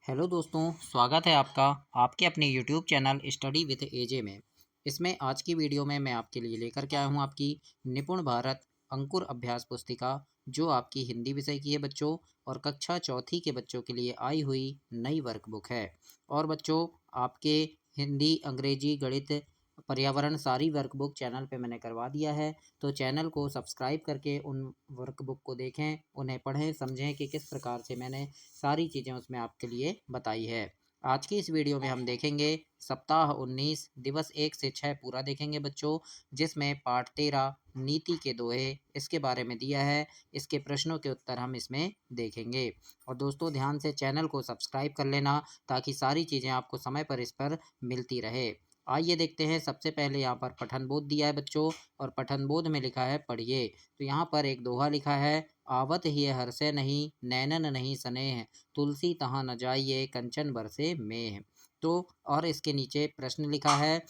Hello दोस्तों, स्वागत है आपका आपके अपने यूट्यूब चैनल स्टडी विद एजे में। इसमें आज की वीडियो में मैं आपके लिए लेकर के आया हूँ आपकी निपुण भारत अंकुर अभ्यास पुस्तिका, जो आपकी हिंदी विषय की है बच्चों, और कक्षा चौथी के बच्चों के लिए आई हुई नई वर्कबुक है। और बच्चों, आपके हिंदी, अंग्रेजी, गणित, पर्यावरण सारी वर्कबुक चैनल पे मैंने करवा दिया है। तो चैनल को सब्सक्राइब करके उन वर्कबुक को देखें, उन्हें पढ़ें, समझें कि किस प्रकार से मैंने सारी चीज़ें उसमें आपके लिए बताई है। आज की इस वीडियो में हम देखेंगे सप्ताह 19 दिवस 1 से 6 पूरा देखेंगे बच्चों, जिसमें पाठ 13 नीति के दोहे इसके बारे में दिया है। इसके प्रश्नों के उत्तर हम इसमें देखेंगे। और दोस्तों, ध्यान से चैनल को सब्सक्राइब कर लेना ताकि सारी चीज़ें आपको समय पर इस पर मिलती रहे। आइए देखते हैं। सबसे पहले यहाँ पर पठन बोध दिया है बच्चों, और पठन बोध में लिखा है पढ़िए। तो यहाँ पर एक दोहा लिखा है, आवत ही हर्षे नहीं नैनन नहीं स्नेह, तुलसी तहाँ न जाइए कंचन बरसे मेह। तो और इसके नीचे प्रश्न लिखा है।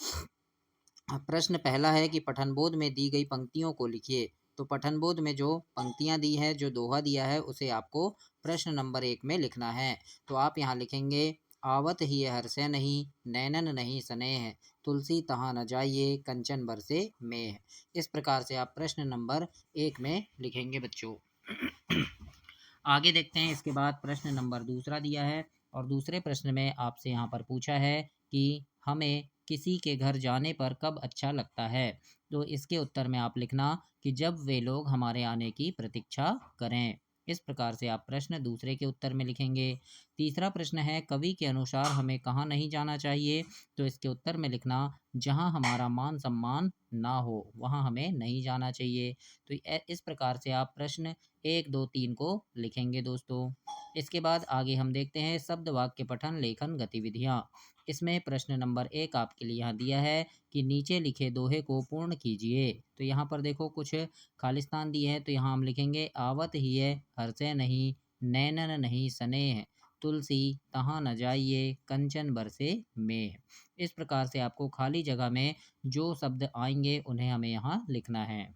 प्रश्न पहला है कि पठनबोध में दी गई पंक्तियों को लिखिए। तो पठनबोध में जो पंक्तियां दी है, जो दोहा दिया है, उसे आपको प्रश्न नंबर 1 में लिखना है। तो आप यहाँ लिखेंगे, आवत ही हर्षे नहीं नैनन नहीं स्नेह, तुलसी तहाँ न जाइए कंचन बरसे मेह। इस प्रकार से आप प्रश्न नंबर 1 में लिखेंगे बच्चों। आगे देखते हैं। इसके बाद प्रश्न नंबर दूसरा दिया है, और दूसरे प्रश्न में आपसे यहाँ पर पूछा है कि हमें किसी के घर जाने पर कब अच्छा लगता है। तो इसके उत्तर में आप लिखना कि जब वे लोग हमारे आने की प्रतीक्षा करें। इस प्रकार से आप प्रश्न दूसरे के उत्तर में लिखेंगे। तीसरा प्रश्न है, कवि के अनुसार हमें कहाँ नहीं जाना चाहिए। तो इसके उत्तर में लिखना, जहाँ हमारा मान सम्मान ना हो वहाँ हमें नहीं जाना चाहिए। तो इस प्रकार से आप प्रश्न 1, 2, 3 को लिखेंगे दोस्तों। इसके बाद आगे हम देखते हैं शब्द वाक्य पठन लेखन गतिविधियाँ। इसमें प्रश्न नंबर 1 आपके लिए यहाँ दिया है कि नीचे लिखे दोहे को पूर्ण कीजिए। तो यहाँ पर देखो कुछ खालिस्तान दिए हैं। तो यहाँ हम लिखेंगे, आवत ही है हर्षे नहीं नैनन नहीं स्नेह, तुलसी तहाँ न जाइए कंचन बरसे मेह। इस प्रकार से आपको खाली जगह में जो शब्द आएंगे उन्हें हमें यहाँ लिखना है।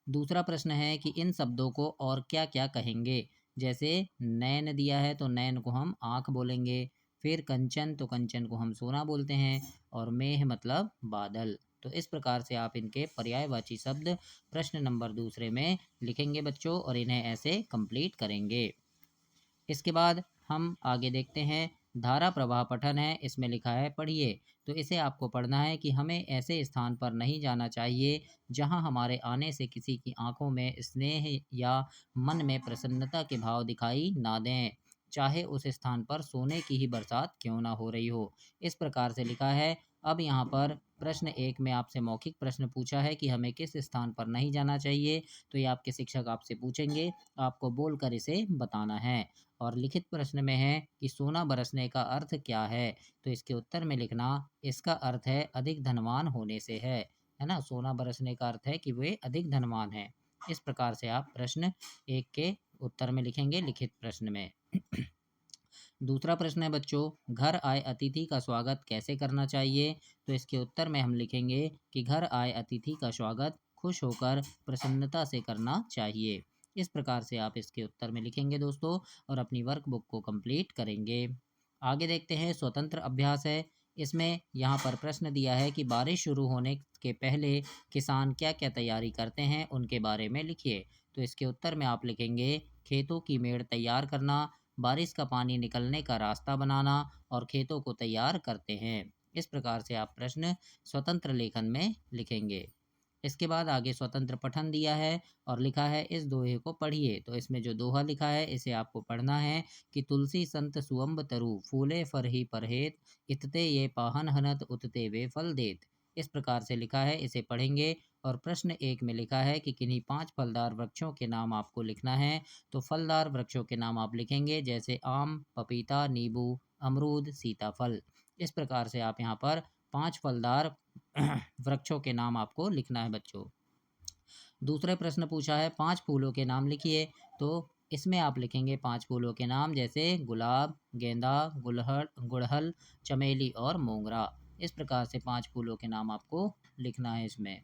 दूसरा प्रश्न है कि इन शब्दों को और क्या क्या कहेंगे। जैसे नैन दिया है तो नैन को हम आँख बोलेंगे, फिर कंचन तो कंचन को हम सोना बोलते हैं, और मेह मतलब बादल। तो इस प्रकार से आप इनके पर्यायवाची शब्द प्रश्न नंबर दूसरे में लिखेंगे बच्चों, और इन्हें ऐसे कंप्लीट करेंगे। इसके बाद हम आगे देखते हैं। धारा प्रवाह पठन है। इसमें लिखा है पढ़िए। तो इसे आपको पढ़ना है कि हमें ऐसे स्थान पर नहीं जाना चाहिए जहां हमारे आने से किसी की आंखों में स्नेह या मन में प्रसन्नता के भाव दिखाई ना दें, चाहे उस स्थान पर सोने की ही बरसात क्यों ना हो रही हो। इस प्रकार से लिखा है। अब यहाँ पर प्रश्न 1 में आपसे मौखिक प्रश्न पूछा है कि हमें किस स्थान पर नहीं जाना चाहिए। तो ये आपके शिक्षक आपसे पूछेंगे, आपको बोलकर इसे बताना है। और लिखित प्रश्न में है कि सोना बरसने का अर्थ क्या है। तो इसके उत्तर में लिखना, इसका अर्थ है अधिक धनवान होने से है ना। सोना बरसने का अर्थ है कि वे अधिक धनवान हैं। इस प्रकार से आप प्रश्न 1 के उत्तर में लिखेंगे लिखित प्रश्न में। दूसरा प्रश्न है बच्चों, घर आए अतिथि का स्वागत कैसे करना चाहिए। तो इसके उत्तर में हम लिखेंगे कि घर आए अतिथि का स्वागत खुश होकर प्रसन्नता से करना चाहिए। इस प्रकार से आप इसके उत्तर में लिखेंगे दोस्तों, और अपनी वर्कबुक को कंप्लीट करेंगे। आगे देखते हैं। स्वतंत्र अभ्यास है। इसमें यहाँ पर प्रश्न दिया है कि बारिश शुरू होने के पहले किसान क्या क्या तैयारी करते हैं, उनके बारे में लिखिए। तो इसके उत्तर में आप लिखेंगे, खेतों की मेड़ तैयार करना, बारिश का पानी निकलने का रास्ता बनाना, और खेतों को तैयार करते हैं। इस प्रकार से आप प्रश्न स्वतंत्र लेखन में लिखेंगे। इसके बाद आगे स्वतंत्र पठन दिया है, और लिखा है इस दोहे को पढ़िए। तो इसमें जो दोहा लिखा है इसे आपको पढ़ना है कि तुलसी संत सुअम्ब तरु फूले फर ही परहेत, इतते ये पाहन हनत उतते वे फल देत। इस प्रकार से लिखा है, इसे पढ़ेंगे। और प्रश्न 1 में लिखा है कि किन्हीं 5 फलदार वृक्षों के नाम आपको लिखना है। तो फलदार वृक्षों के नाम आप लिखेंगे, जैसे आम, पपीता, नींबू, अमरूद, सीताफल। इस प्रकार से आप यहाँ पर 5 फलदार वृक्षों के नाम आपको लिखना है बच्चों। दूसरे प्रश्न पूछा है 5 फूलों के नाम लिखिए। तो इसमें आप लिखेंगे 5 फूलों के नाम, जैसे गुलाब, गेंदा, गुड़हल, चमेली और मोगरा। इस प्रकार से 5 फूलों के नाम आपको लिखना है इसमें।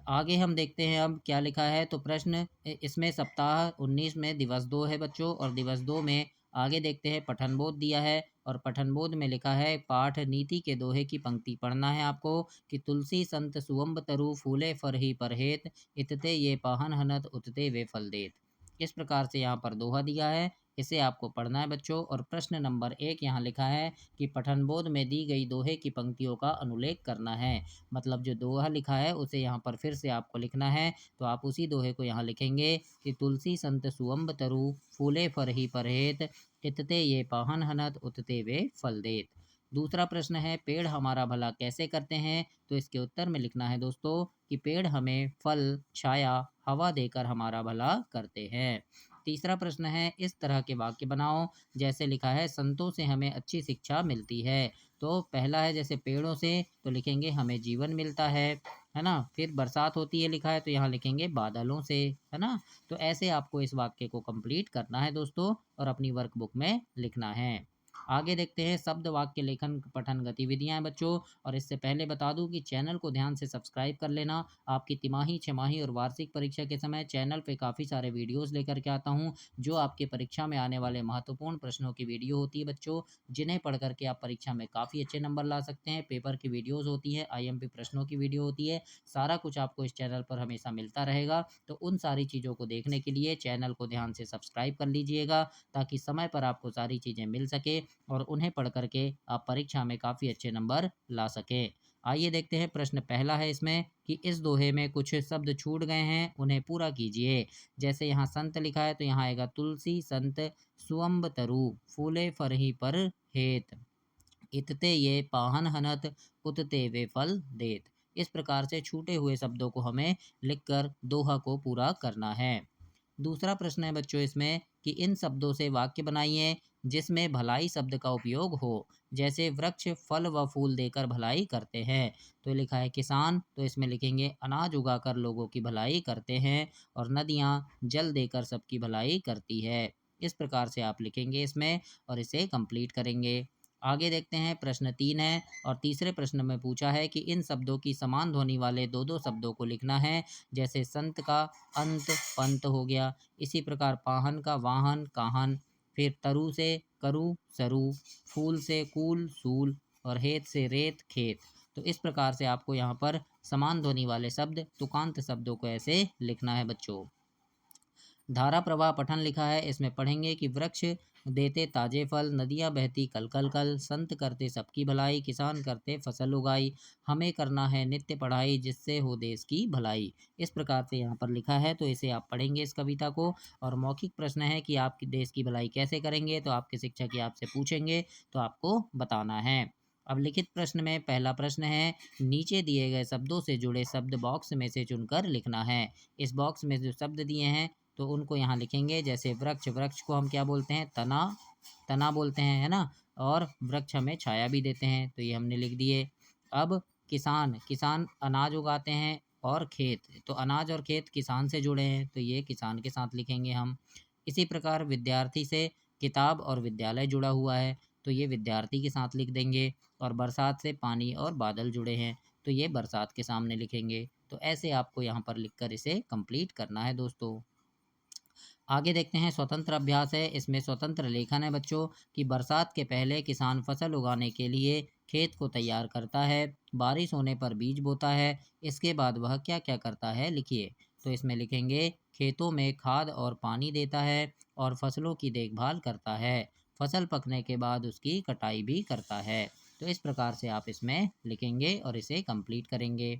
आगे हम देखते हैं अब क्या लिखा है। तो प्रश्न इसमें सप्ताह 19 में दिवस 2 है बच्चों, और दिवस 2 में आगे देखते हैं पठनबोध दिया है और पठनबोध में लिखा है पाठ नीति के दोहे की पंक्ति पढ़ना है आपको कि तुलसी संत सुअम्ब तरु फूले फरहि परहेत इतते ये पाहन हनत उतते वे फल देत। इस प्रकार से यहाँ पर दोहा दिया है, इसे आपको पढ़ना है बच्चों। और प्रश्न नंबर 1 यहाँ लिखा है कि पठनबोध में दी गई दोहे की पंक्तियों का अनुलेख करना है। मतलब जो दोहा लिखा है उसे यहाँ पर फिर से आपको लिखना है। तो आप उसी दोहे को यहाँ लिखेंगे कि तुलसी संत सुअम्ब तरु फूले फरहि परहेत इतते ये पाहन हनत उतते वे फल देत। दूसरा प्रश्न है पेड़ हमारा भला कैसे करते हैं। तो इसके उत्तर में लिखना है दोस्तों कि पेड़ हमें फल, छाया, हवा देकर हमारा भला करते हैं। तीसरा प्रश्न है इस तरह के वाक्य बनाओ जैसे लिखा है संतों से हमें अच्छी शिक्षा मिलती है। तो पहला है जैसे पेड़ों से, तो लिखेंगे हमें जीवन मिलता है ना। फिर बरसात होती है लिखा है तो यहाँ लिखेंगे बादलों से, है ना। तो ऐसे आपको इस वाक्य को कंप्लीट करना है दोस्तों और अपनी वर्कबुक में लिखना है। आगे देखते हैं शब्द वाक्य लेखन पठन गतिविधियां हैं बच्चों। और इससे पहले बता दूं कि चैनल को ध्यान से सब्सक्राइब कर लेना। आपकी तिमाही, छमाही और वार्षिक परीक्षा के समय चैनल पे काफ़ी सारे वीडियोस लेकर के आता हूं जो आपके परीक्षा में आने वाले महत्वपूर्ण प्रश्नों की वीडियो होती है बच्चों, जिन्हें पढ़ करके आप परीक्षा में काफ़ी अच्छे नंबर ला सकते हैं। पेपर की वीडियोज़ होती है, IMP प्रश्नों की वीडियो होती है, सारा कुछ आपको इस चैनल पर हमेशा मिलता रहेगा। तो उन सारी चीज़ों को देखने के लिए चैनल को ध्यान से सब्सक्राइब कर लीजिएगा ताकि समय पर आपको सारी चीज़ें मिल सके और उन्हें पढ़ करके आप परीक्षा में काफ़ी अच्छे नंबर ला सकें। आइए देखते हैं प्रश्न पहला है इसमें कि इस दोहे में कुछ शब्द छूट गए हैं, उन्हें पूरा कीजिए। जैसे यहाँ संत लिखा है तो यहाँ आएगा तुलसी संत सुअम्ब तरु फूले फरहि पर हेत इतते ये पाहन हनत उतते वे फल देत। इस प्रकार से छूटे हुए शब्दों को हमें लिखकर दोहा को पूरा करना है। दूसरा प्रश्न है बच्चों इसमें कि इन शब्दों से वाक्य बनाइए जिसमें भलाई शब्द का उपयोग हो। जैसे वृक्ष फल व फूल देकर भलाई करते हैं, तो लिखा है किसान, तो इसमें लिखेंगे अनाज उगाकर लोगों की भलाई करते हैं। और नदियाँ जल देकर सबकी भलाई करती है। इस प्रकार से आप लिखेंगे इसमें और इसे कंप्लीट करेंगे। आगे देखते हैं प्रश्न 3 है और तीसरे प्रश्न में पूछा है कि इन शब्दों की समान ध्वनि वाले दो दो शब्दों को लिखना है। जैसे संत का अंत पंत हो गया, इसी प्रकार पाहन का वाहन काहन, फिर तरु से करु सरु, फूल से कूल सूल और हेत से रेत खेत। तो इस प्रकार से आपको यहाँ पर समान ध्वनि वाले शब्द तुकांत शब्दों को ऐसे लिखना है बच्चों। धारा प्रवाह पठन लिखा है, इसमें पढ़ेंगे कि वृक्ष देते ताजे फल, नदियाँ बहती कल कल कल, संत करते सबकी भलाई, किसान करते फसल उगाई, हमें करना है नित्य पढ़ाई जिससे हो देश की भलाई। इस प्रकार से यहाँ पर लिखा है, तो इसे आप पढ़ेंगे इस कविता को। और मौखिक प्रश्न है कि आप देश की भलाई कैसे करेंगे, तो आपके शिक्षक ही आपसे पूछेंगे तो आपको बताना है। अब लिखित प्रश्न में पहला प्रश्न है नीचे दिए गए शब्दों से जुड़े शब्द बॉक्स में से चुनकर लिखना है। इस बॉक्स में जो शब्द दिए हैं तो उनको यहाँ लिखेंगे। जैसे वृक्ष, वृक्ष को हम क्या बोलते हैं, तना, तना बोलते हैं, है ना। और वृक्ष हमें छाया भी देते हैं, तो ये हमने लिख दिए। अब किसान, किसान अनाज उगाते हैं। और खेत, तो अनाज और खेत किसान से जुड़े हैं, तो ये किसान के साथ लिखेंगे हम। इसी प्रकार विद्यार्थी से किताब और विद्यालय जुड़ा हुआ है, तो ये विद्यार्थी के साथ लिख देंगे। और बरसात से पानी और बादल जुड़े हैं, तो ये बरसात के सामने लिखेंगे। तो ऐसे आपको यहाँ पर लिखकर इसे कंप्लीट करना है दोस्तों। आगे देखते हैं स्वतंत्र अभ्यास है, इसमें स्वतंत्र लेखन है बच्चों कि बरसात के पहले किसान फसल उगाने के लिए खेत को तैयार करता है, बारिश होने पर बीज बोता है, इसके बाद वह क्या क्या करता है लिखिए। तो इसमें लिखेंगे खेतों में खाद और पानी देता है और फसलों की देखभाल करता है, फसल पकने के बाद उसकी कटाई भी करता है। तो इस प्रकार से आप इसमें लिखेंगे और इसे कंप्लीट करेंगे।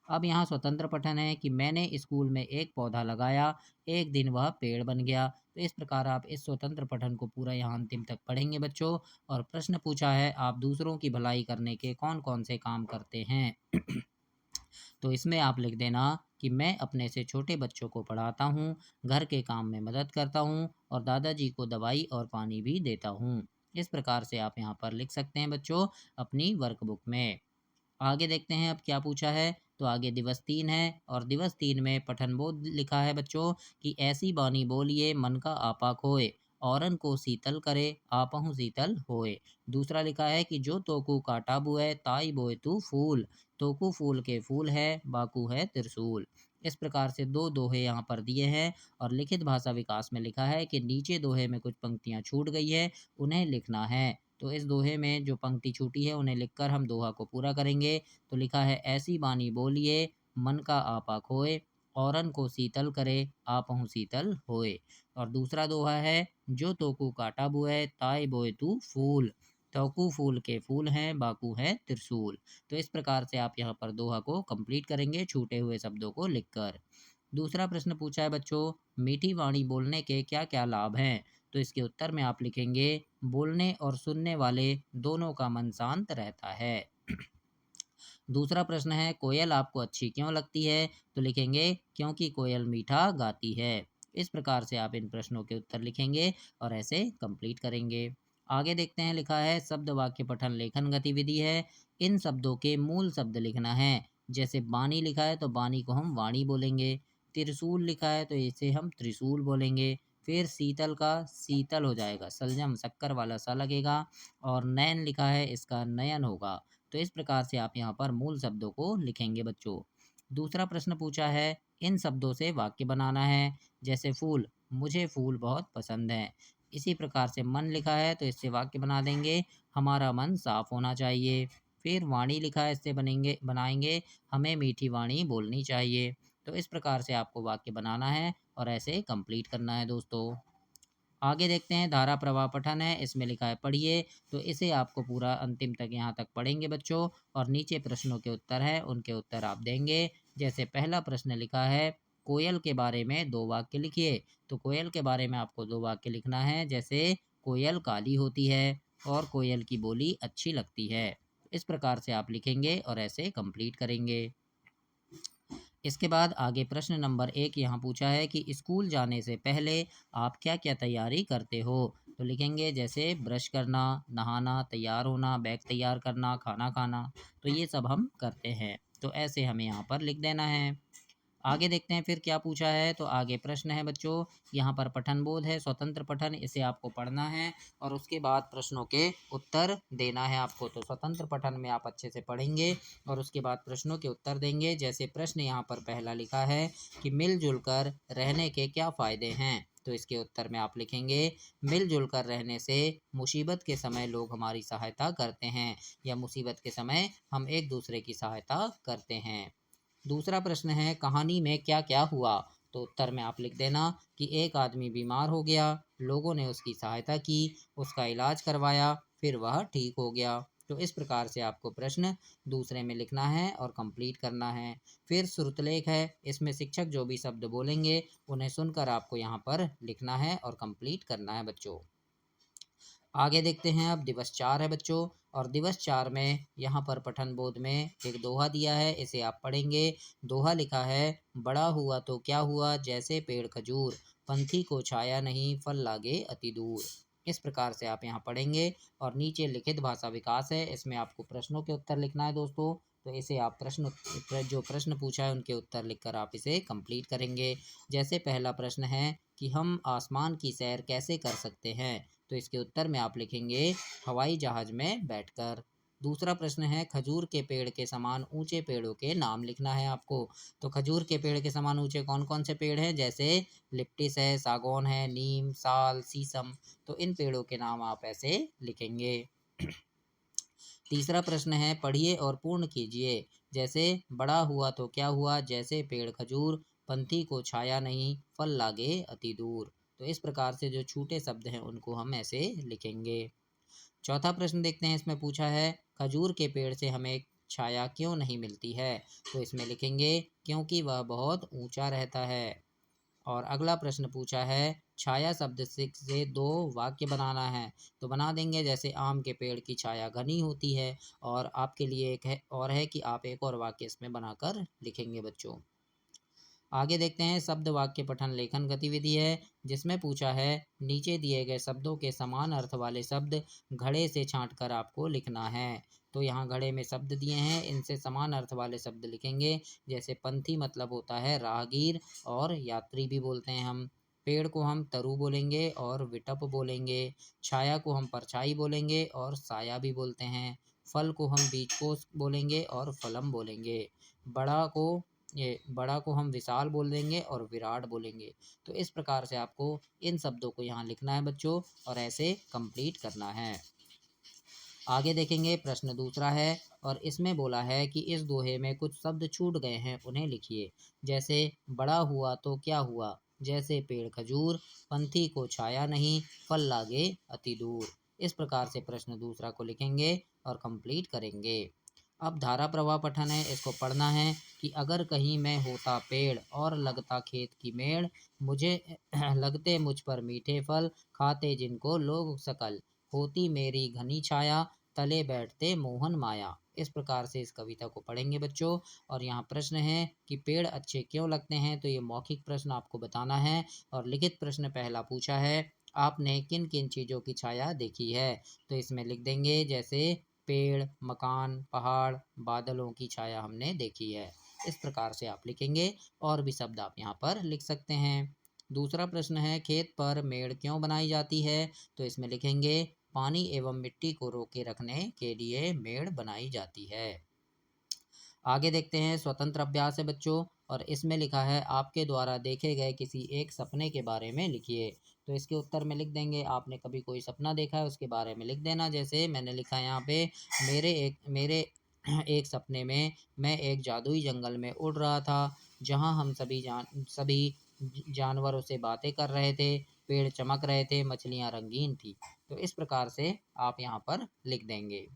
अब यहाँ स्वतंत्र पठन है कि मैंने स्कूल में एक पौधा लगाया, एक दिन वह पेड़ बन गया। तो इस प्रकार आप इस स्वतंत्र पठन को पूरा यहाँ अंतिम तक पढ़ेंगे बच्चों। और प्रश्न पूछा है आप दूसरों की भलाई करने के कौन कौन से काम करते हैं। तो इसमें आप लिख देना कि मैं अपने से छोटे बच्चों को पढ़ाता हूँ, घर के काम में मदद करता हूँ और दादाजी को दवाई और पानी भी देता हूँ। इस प्रकार से आप यहाँ पर लिख सकते हैं बच्चों अपनी वर्कबुक में। आगे देखते हैं अब क्या पूछा है। तो आगे दिवस 3 है और दिवस 3 में पठन बोध लिखा है बच्चों कि ऐसी बानी बोलिए मन का आपा खोए, औरन को शीतल करे आपहु शीतल होए। दूसरा लिखा है कि जो तोकू काटा बुए ताई बोए तू फूल, तोकू फूल के फूल है बाकू है त्रिशूल। इस प्रकार से 2 दोहे यहाँ पर दिए हैं और लिखित भाषा विकास में लिखा है कि नीचे दोहे में कुछ पंक्तियाँ छूट गई है, उन्हें लिखना है। तो इस दोहे में जो पंक्ति छूटी है उन्हें लिखकर हम दोहा को पूरा करेंगे। तो लिखा है, ऐसी बानी बोलिए मन का आपा खोए, औरन को शीतल करे आपहु शीतल होए। और दूसरा दोहा है, जो तोकू काटा बुए ताय बोए तू फूल, तोकू फूल के फूल हैं बाकू है त्रिशूल। तो इस प्रकार से आप यहाँ पर दोहा को कंप्लीट करेंगे छूटे हुए शब्दों को लिखकर। दूसरा प्रश्न पूछा है बच्चों, मीठी वाणी बोलने के क्या क्या लाभ हैं? तो इसके उत्तर में आप लिखेंगे, बोलने और सुनने वाले दोनों का मन शांत रहता है। दूसरा प्रश्न है, कोयल आपको अच्छी क्यों लगती है? तो लिखेंगे, क्योंकि कोयल मीठा गाती है। इस प्रकार से आप इन प्रश्नों के उत्तर लिखेंगे और ऐसे कंप्लीट करेंगे। आगे देखते हैं, लिखा है शब्द वाक्य पठन लेखन गतिविधि है। इन शब्दों के मूल शब्द लिखना है। जैसे बानी लिखा है तो बानी को हम वाणी बोलेंगे। त्रिशूल लिखा है तो इसे हम त्रिशूल बोलेंगे। फिर शीतल का शीतल हो जाएगा, सलजम शक्कर वाला सा लगेगा। और नयन लिखा है, इसका नयन होगा। तो इस प्रकार से आप यहाँ पर मूल शब्दों को लिखेंगे बच्चों। दूसरा प्रश्न पूछा है, इन शब्दों से वाक्य बनाना है। जैसे फूल, मुझे फूल बहुत पसंद है। इसी प्रकार से मन लिखा है तो इससे वाक्य बना देंगे, हमारा मन साफ होना चाहिए। फिर वाणी लिखा है, इससे बनाएंगे, हमें मीठी वाणी बोलनी चाहिए। तो इस प्रकार से आपको वाक्य बनाना है और ऐसे कंप्लीट करना है दोस्तों। आगे देखते हैं, धारा प्रवाह पठन है। इसमें लिखा है पढ़िए, तो इसे आपको पूरा अंतिम तक यहाँ तक पढ़ेंगे बच्चों। और नीचे प्रश्नों के उत्तर हैं, उनके उत्तर आप देंगे। जैसे पहला प्रश्न लिखा है, कोयल के बारे में 2 वाक्य लिखिए। तो कोयल के बारे में आपको 2 वाक्य लिखना है। जैसे कोयल काली होती है और कोयल की बोली अच्छी लगती है। इस प्रकार से आप लिखेंगे और ऐसे कंप्लीट करेंगे। इसके बाद आगे प्रश्न नंबर 1 यहाँ पूछा है कि स्कूल जाने से पहले आप क्या क्या तैयारी करते हो? तो लिखेंगे, जैसे ब्रश करना, नहाना, तैयार होना, बैग तैयार करना, खाना खाना। तो ये सब हम करते हैं। तो ऐसे हमें यहाँ पर लिख देना है। आगे देखते हैं फिर क्या पूछा है। तो आगे प्रश्न है बच्चों, यहाँ पर पठन बोध है, स्वतंत्र पठन, इसे आपको पढ़ना है और उसके बाद प्रश्नों के उत्तर देना है आपको। तो स्वतंत्र पठन में आप अच्छे से पढ़ेंगे और उसके बाद प्रश्नों के उत्तर देंगे। जैसे प्रश्न यहाँ पर पहला लिखा है कि मिलजुल कर रहने के क्या फ़ायदे हैं? तो इसके उत्तर में आप लिखेंगे, मिलजुल कर रहने से मुसीबत के समय लोग हमारी सहायता करते हैं, या मुसीबत के समय हम एक दूसरे की सहायता करते हैं। दूसरा प्रश्न है, कहानी में क्या क्या हुआ? तो उत्तर में आप लिख देना कि एक आदमी बीमार हो गया, लोगों ने उसकी सहायता की, उसका इलाज करवाया, फिर वह ठीक हो गया। तो इस प्रकार से आपको प्रश्न दूसरे में लिखना है और कंप्लीट करना है। फिर श्रुतलेख है, इसमें शिक्षक जो भी शब्द बोलेंगे उन्हें सुनकर आपको यहाँ पर लिखना है और कंप्लीट करना है बच्चों। आगे देखते हैं, अब दिवस 4 है बच्चों। और दिवस 4 में यहाँ पर पठन बोध में एक दोहा दिया है, इसे आप पढ़ेंगे। दोहा लिखा है, बड़ा हुआ तो क्या हुआ जैसे पेड़ खजूर, पंथी को छाया नहीं फल लागे अति दूर। इस प्रकार से आप यहाँ पढ़ेंगे। और नीचे लिखित भाषा विकास है, इसमें आपको प्रश्नों के उत्तर लिखना है दोस्तों। तो इसे आप जो प्रश्न पूछा है उनके उत्तर लिखकर आप इसे कंप्लीट करेंगे। जैसे पहला प्रश्न है कि हम आसमान की सैर कैसे कर सकते हैं? तो इसके उत्तर में आप लिखेंगे, हवाई जहाज में बैठकर। दूसरा प्रश्न है, खजूर के पेड़ के समान ऊंचे पेड़ों के नाम लिखना है आपको। तो खजूर के पेड़ के समान ऊंचे कौन कौन से पेड़ हैं? जैसे लिप्टिस है, सागौन है, नीम, साल, शीशम। तो इन पेड़ों के नाम आप ऐसे लिखेंगे। तीसरा प्रश्न है, पढ़िए और पूर्ण कीजिए। जैसे बड़ा हुआ तो क्या हुआ जैसे पेड़ खजूर, पंथी को छाया नहीं फल लागे अति दूर। तो इस प्रकार से जो छूटे शब्द हैं उनको हम ऐसे लिखेंगे। चौथा प्रश्न देखते हैं, इसमें पूछा है, खजूर के पेड़ से हमें छाया क्यों नहीं मिलती है? तो इसमें लिखेंगे, क्योंकि वह बहुत ऊंचा रहता है। और अगला प्रश्न पूछा है, छाया शब्द से 2 वाक्य बनाना है। तो बना देंगे, जैसे आम के पेड़ की छाया घनी होती है। और आपके लिए एक है और है कि आप एक और वाक्य इसमें बनाकर लिखेंगे बच्चों। आगे देखते हैं, शब्द वाक्य पठन लेखन गतिविधि है, जिसमें पूछा है, नीचे दिए गए शब्दों के समान अर्थ वाले शब्द घड़े से छांटकर आपको लिखना है। तो यहाँ घड़े में शब्द दिए हैं, इनसे समान अर्थ वाले शब्द लिखेंगे। जैसे पंथी मतलब होता है राहगीर और यात्री भी बोलते हैं हम। पेड़ को हम तरु बोलेंगे और विटप बोलेंगे। छाया को हम परछाई बोलेंगे और साया भी बोलते हैं। फल को हम बीज को बोलेंगे और फलम बोलेंगे। बड़ा को ये बड़ा को हम विशाल बोल देंगे और विराट बोलेंगे। तो इस प्रकार से आपको इन शब्दों को यहाँ लिखना है बच्चों और ऐसे कंप्लीट करना है। आगे देखेंगे प्रश्न दूसरा है और इसमें बोला है कि इस दोहे में कुछ शब्द छूट गए हैं, उन्हें लिखिए। जैसे बड़ा हुआ तो क्या हुआ, जैसे पेड़ खजूर, पंथी को छाया नहीं, फल लागे अति दूर। इस प्रकार से प्रश्न दूसरा को लिखेंगे और कंप्लीट करेंगे। अब धारा प्रवाह पठन है, इसको पढ़ना है कि अगर कहीं मैं होता पेड़ और लगता खेत की मेड़, मुझे लगते मुझ पर मीठे फल, खाते जिनको लोग सकल, होती मेरी घनी छाया, तले बैठते मोहन माया। इस प्रकार से इस कविता को पढ़ेंगे बच्चों। और यहाँ प्रश्न है कि पेड़ अच्छे क्यों लगते हैं, तो ये मौखिक प्रश्न आपको बताना है। और लिखित प्रश्न पहला पूछा है, आपने किन किन चीज़ों की छाया देखी है, तो इसमें लिख देंगे जैसे पेड़, मकान, पहाड़, बादलों की छाया हमने देखी है। इस प्रकार से आप लिखेंगे और भी शब्द आप यहाँ पर लिख सकते हैं। दूसरा प्रश्न है, खेत पर मेड़ क्यों बनाई जाती है, तो इसमें लिखेंगे पानी एवं मिट्टी को रोके रखने के लिए मेड़ बनाई जाती है। आगे देखते हैं स्वतंत्र अभ्यास है बच्चों और इसमें लिखा है आपके द्वारा देखे गए किसी एक सपने के बारे में लिखिए। तो इसके उत्तर में लिख देंगे आपने कभी कोई सपना देखा है उसके बारे में लिख देना। जैसे मैंने लिखा है यहाँ पे, मेरे एक सपने में मैं एक जादुई जंगल में उड़ रहा था जहाँ हम सभी जानवरों से बातें कर रहे थे, पेड़ चमक रहे थे, मछलियाँ रंगीन थी। तो इस प्रकार से आप यहाँ पर लिख देंगे।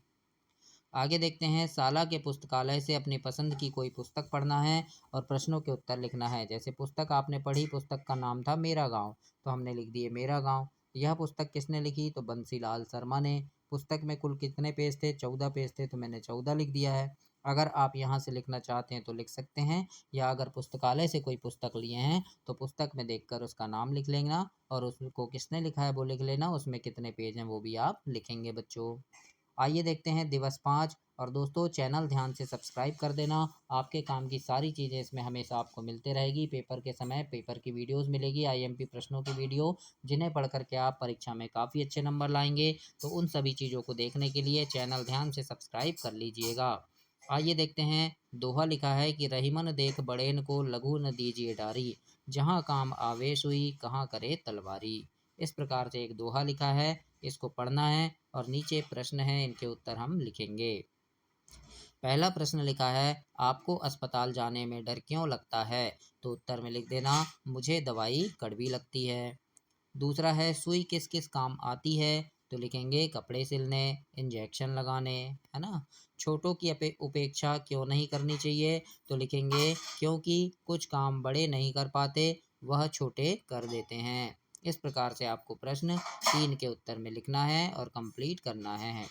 आगे देखते हैं, साला के पुस्तकालय से अपनी पसंद की कोई पुस्तक पढ़ना है और प्रश्नों के उत्तर लिखना है। जैसे पुस्तक आपने पढ़ी, पुस्तक का नाम था मेरा गांव, तो हमने लिख दिए मेरा गांव। यह पुस्तक किसने लिखी, तो बंसीलाल शर्मा ने। पुस्तक में कुल कितने पेज थे, 14 पेज थे, तो मैंने 14 लिख दिया है। अगर आप यहाँ से लिखना चाहते हैं तो लिख सकते हैं, या अगर पुस्तकालय से कोई पुस्तक लिए हैं तो पुस्तक में देखकर उसका नाम लिख लेना और उसको किसने लिखा है वो लिख लेना, उसमें कितने पेज हैं वो भी आप लिखेंगे बच्चों। आइए देखते हैं दिवस 5। और दोस्तों चैनल ध्यान से सब्सक्राइब कर देना, आपके काम की सारी चीज़ें इसमें हमेशा आपको मिलते रहेगी। पेपर के समय पेपर की वीडियोस मिलेगी, आईएमपी प्रश्नों की वीडियो, जिन्हें पढ़ करके आप परीक्षा में काफ़ी अच्छे नंबर लाएंगे। तो उन सभी चीज़ों को देखने के लिए चैनल ध्यान से सब्सक्राइब कर लीजिएगा। आइए देखते हैं, दोहा लिखा है कि रहीमन देख बड़ेन को लघु न दीजिए डारी, जहाँ काम आवे सुई कहाँ करे तलवारी। इस प्रकार से एक दोहा लिखा है, इसको पढ़ना है और नीचे प्रश्न है, इनके उत्तर हम लिखेंगे। पहला प्रश्न लिखा है, आपको अस्पताल जाने में डर क्यों लगता है, तो उत्तर में लिख देना मुझे दवाई कड़वी लगती है। दूसरा है, सुई किस किस काम आती है, तो लिखेंगे कपड़े सिलने, इंजेक्शन लगाने, है ना। छोटों की उपेक्षा क्यों नहीं करनी चाहिए, तो लिखेंगे क्योंकि कुछ काम बड़े नहीं कर पाते, वह छोटे कर देते हैं। इस प्रकार से आपको प्रश्न 3 के उत्तर में लिखना है और कंप्लीट करना है।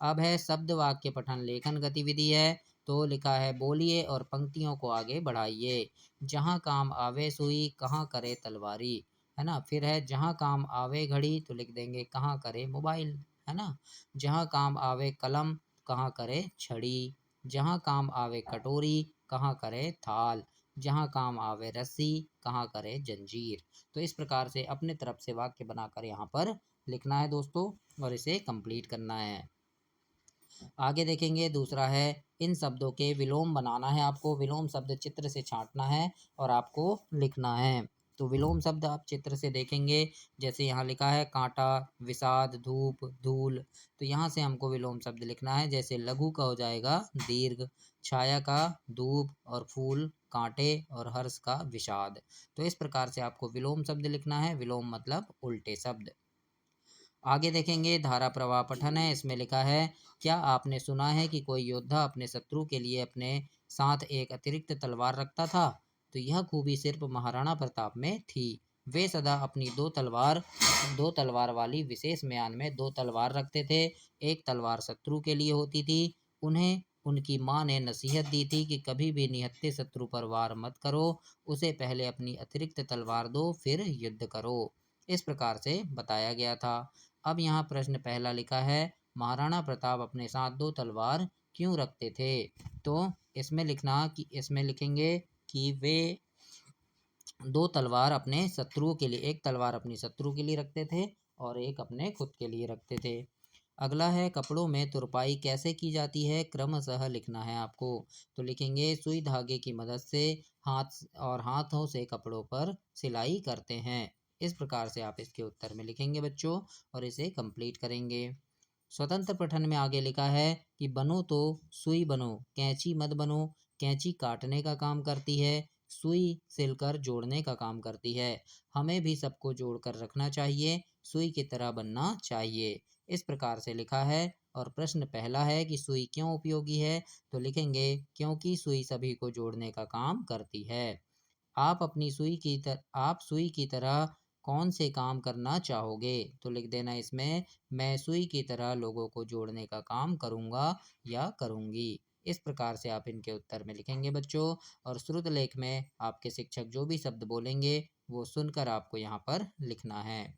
अब है शब्द वाक्य पठन लेखन गतिविधि है। तो लिखा है, बोलिए और पंक्तियों को आगे बढ़ाइए। जहाँ काम आवे सुई कहाँ करे तलवारी, है ना। फिर है, जहाँ काम आवे घड़ी, तो लिख देंगे कहाँ करे मोबाइल, है ना। जहाँ काम आवे कलम कहाँ करे छड़ी, जहाँ काम आवे कटोरी कहाँ करे थाल, जहाँ काम आवे रस्सी कहाँ करे जंजीर। तो इस प्रकार से अपने तरफ से वाक्य बनाकर यहाँ पर लिखना है दोस्तों और इसे कंप्लीट करना है। आगे देखेंगे दूसरा है, इन शब्दों के विलोम बनाना है आपको। विलोम शब्द चित्र से छांटना है और आपको लिखना है। तो विलोम शब्द आप चित्र से देखेंगे, जैसे यहाँ लिखा है कांटा, विषाद, धूप, धूल। तो यहाँ से हमको विलोम शब्द लिखना है। जैसे लघु का हो जाएगा दीर्घ, छाया का धूप और फूल, कांटे और हर्ष का विषाद। तो इस प्रकार से आपको विलोम शब्द लिखना है। विलोम मतलब उल्टे शब्द। आगे देखेंगे धारा प्रवाह पठन है, इसमें लिखा है, क्या आपने सुना है कि कोई योद्धा अपने शत्रु के लिए अपने साथ एक अतिरिक्त तलवार रखता था, तो यह खूबी सिर्फ महाराणा प्रताप में थी। वे सदा अपनी दो तलवार वाली विशेष म्यान में 2 तलवार रखते थे। एक तलवार शत्रु के लिए होती थी। उन्हें उनकी माँ ने नसीहत दी थी कि कभी भी निहत्थे शत्रु पर वार मत करो, उसे पहले अपनी अतिरिक्त तलवार दो फिर युद्ध करो। इस प्रकार से बताया गया था। अब यहाँ प्रश्न पहला लिखा है, महाराणा प्रताप अपने साथ 2 तलवार क्यों रखते थे, तो इसमें लिखेंगे कि वे 2 तलवार अपने शत्रुओं के लिए, एक तलवार अपनी शत्रु के लिए रखते थे और एक अपने खुद के लिए रखते थे। अगला है कपड़ों में तुरपाई कैसे की जाती है, क्रमशः लिखना है आपको। तो लिखेंगे सुई धागे की मदद से हाथों से कपड़ों पर सिलाई करते हैं। इस प्रकार से आप इसके उत्तर में लिखेंगे बच्चों और इसे कंप्लीट करेंगे। स्वतंत्र पठन में आगे लिखा है कि बनो तो सुई बनो, कैंची मत बनो। कैंची काटने का काम करती है, सुई सिलकर जोड़ने का काम करती है। हमें भी सबको जोड़कर रखना चाहिए, सुई की तरह बनना चाहिए। इस प्रकार से लिखा है। और प्रश्न पहला है कि सुई क्यों उपयोगी है, तो लिखेंगे क्योंकि सुई सभी को जोड़ने का काम करती है। आप सुई की तरह कौन से काम करना चाहोगे, तो लिख देना इसमें मैं सुई की तरह लोगों को जोड़ने का काम करूँगा या करूँगी। इस प्रकार से आप इनके उत्तर में लिखेंगे बच्चों। और श्रुत लेख में आपके शिक्षक जो भी शब्द बोलेंगे वो सुनकर आपको यहाँ पर लिखना है।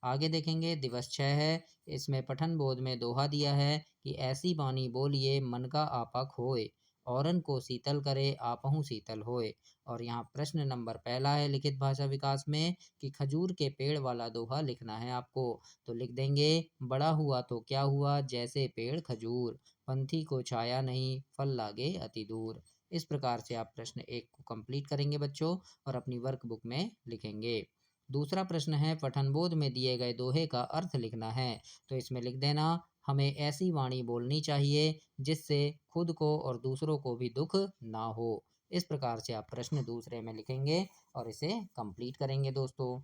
आगे देखेंगे दिवस 6 है। इसमें पठन बोध में दोहा दिया है कि ऐसी बानी बोलिए मन का आपा खोए, औरन को शीतल करे आपहु शीतल होए। और यहाँ प्रश्न नंबर पहला है लिखित भाषा विकास में कि खजूर के पेड़ वाला दोहा लिखना है आपको। तो लिख देंगे बड़ा हुआ तो क्या हुआ जैसे पेड़ खजूर, पंथी को छाया नहीं फल लागे अति दूर। इस प्रकार से आप प्रश्न 1 को कंप्लीट करेंगे बच्चों और अपनी वर्कबुक में लिखेंगे। दूसरा प्रश्न है पठनबोध में दिए गए दोहे का अर्थ लिखना है। तो इसमें लिख देना हमें ऐसी वाणी बोलनी चाहिए जिससे खुद को और दूसरों को भी दुख ना हो। इस प्रकार से आप प्रश्न दूसरे में लिखेंगे और इसे कंप्लीट करेंगे दोस्तों।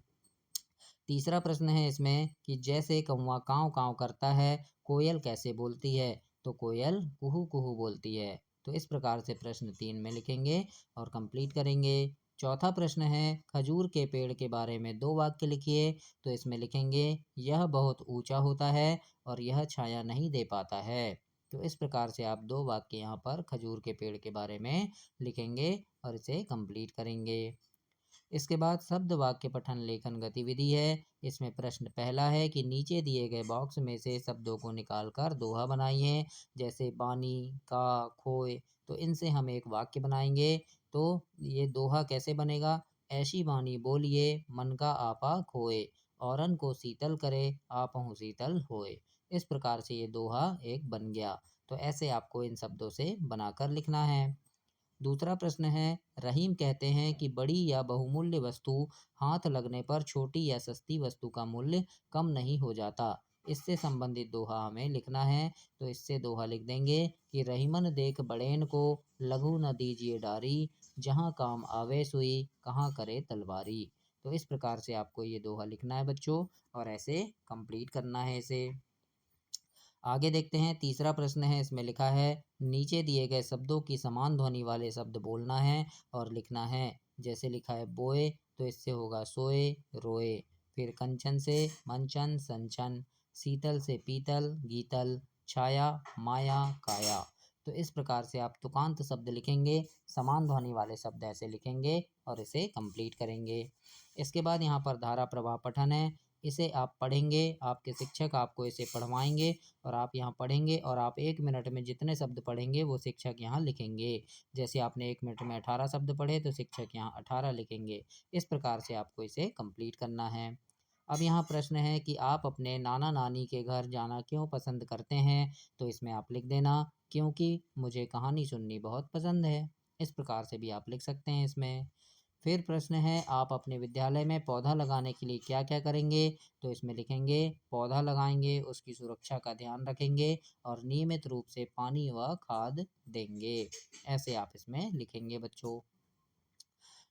तीसरा प्रश्न है इसमें कि जैसे कौवा काँव काँव करता है, कोयल कैसे बोलती है, तो कोयल कुहू कुहू बोलती है। तो इस प्रकार से प्रश्न 3 में लिखेंगे और कंप्लीट करेंगे। चौथा प्रश्न है खजूर के पेड़ के बारे में 2 वाक्य लिखिए। तो इसमें लिखेंगे यह बहुत ऊंचा होता है और यह छाया नहीं दे पाता है। तो इस प्रकार से आप 2 वाक्य यहाँ पर खजूर के पेड़ के बारे में लिखेंगे और इसे कंप्लीट करेंगे। इसके बाद शब्द वाक्य पठन लेखन गतिविधि है। इसमें प्रश्न पहला है कि नीचे दिए गए बॉक्स में से शब्दों को निकालकर दोहा बनाइए। जैसे बानी, का, खोए। तो इनसे हम एक वाक्य बनाएंगे। तो ये दोहा कैसे बनेगा, ऐसी बानी बोलिए मन का आपा खोए, औरन को शीतल करे आपहु शीतल होए। इस प्रकार से ये दोहा एक बन गया। तो ऐसे आपको इन शब्दों से बनाकर लिखना है। दूसरा प्रश्न है रहीम कहते हैं कि बड़ी या बहुमूल्य वस्तु हाथ लगने पर छोटी या सस्ती वस्तु का मूल्य कम नहीं हो जाता। इससे संबंधित दोहा हमें लिखना है। तो इससे दोहा लिख देंगे कि रहीमन देख बड़ेन को, लघु न दीजिए डारी, जहाँ काम आवे सुई कहाँ करे तलवारी। तो इस प्रकार से आपको ये दोहा लिखना है बच्चों और ऐसे कंप्लीट करना है इसे। आगे देखते हैं तीसरा प्रश्न है। इसमें लिखा है नीचे दिए गए शब्दों की समान ध्वनि वाले शब्द बोलना है और लिखना है। जैसे लिखा है बोए, तो इससे होगा सोए रोए। फिर कंचन से मंचन संचन, शीतल से पीतल गीतल, छाया माया काया। तो इस प्रकार से आप तुकांत शब्द लिखेंगे, समान ध्वनि वाले शब्द ऐसे लिखेंगे और इसे कंप्लीट करेंगे। इसके बाद यहाँ पर धारा प्रवाह पठन है। इसे आप पढ़ेंगे, आपके शिक्षक आपको इसे पढ़वाएंगे और आप यहाँ पढ़ेंगे और आप 1 मिनट में जितने शब्द पढ़ेंगे वो शिक्षक यहाँ लिखेंगे। जैसे आपने 1 मिनट में 18 शब्द पढ़े तो शिक्षक यहाँ 18 लिखेंगे। इस प्रकार से आपको इसे कंप्लीट करना है। अब यहाँ प्रश्न है कि आप अपने नाना नानी के घर जाना क्यों पसंद करते हैं। तो इसमें आप लिख देना क्योंकि मुझे कहानी सुननी बहुत पसंद है। इस प्रकार से भी आप लिख सकते हैं इसमें। फिर प्रश्न है आप अपने विद्यालय में पौधा लगाने के लिए क्या क्या करेंगे। तो इसमें लिखेंगे पौधा लगाएंगे, उसकी सुरक्षा का ध्यान रखेंगे और नियमित रूप से पानी व खाद देंगे। ऐसे आप इसमें लिखेंगे बच्चों।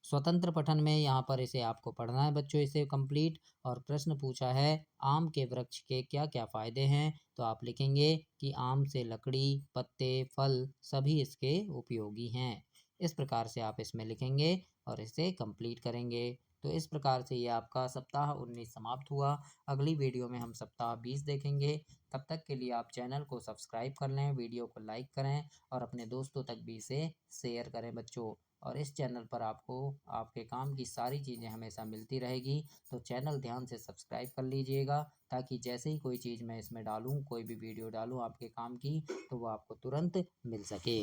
स्वतंत्र पठन में यहाँ पर इसे आपको पढ़ना है बच्चों इसे कंप्लीट। और प्रश्न पूछा है आम के वृक्ष के क्या क्या फायदे हैं। तो आप लिखेंगे कि आम से लकड़ी, पत्ते, फल सभी इसके उपयोगी हैं। इस प्रकार से आप इसमें लिखेंगे और इसे कंप्लीट करेंगे। तो इस प्रकार से ये आपका सप्ताह 19 समाप्त हुआ। अगली वीडियो में हम सप्ताह 20 देखेंगे। तब तक के लिए आप चैनल को सब्सक्राइब कर लें, वीडियो को लाइक करें और अपने दोस्तों तक भी इसे शेयर करें बच्चों। और इस चैनल पर आपको आपके काम की सारी चीज़ें हमेशा मिलती रहेगी। तो चैनल ध्यान से सब्सक्राइब कर लीजिएगा ताकि जैसे ही कोई चीज़ मैं इसमें डालूँ, कोई भी वीडियो डालूँ आपके काम की, तो वो आपको तुरंत मिल सके।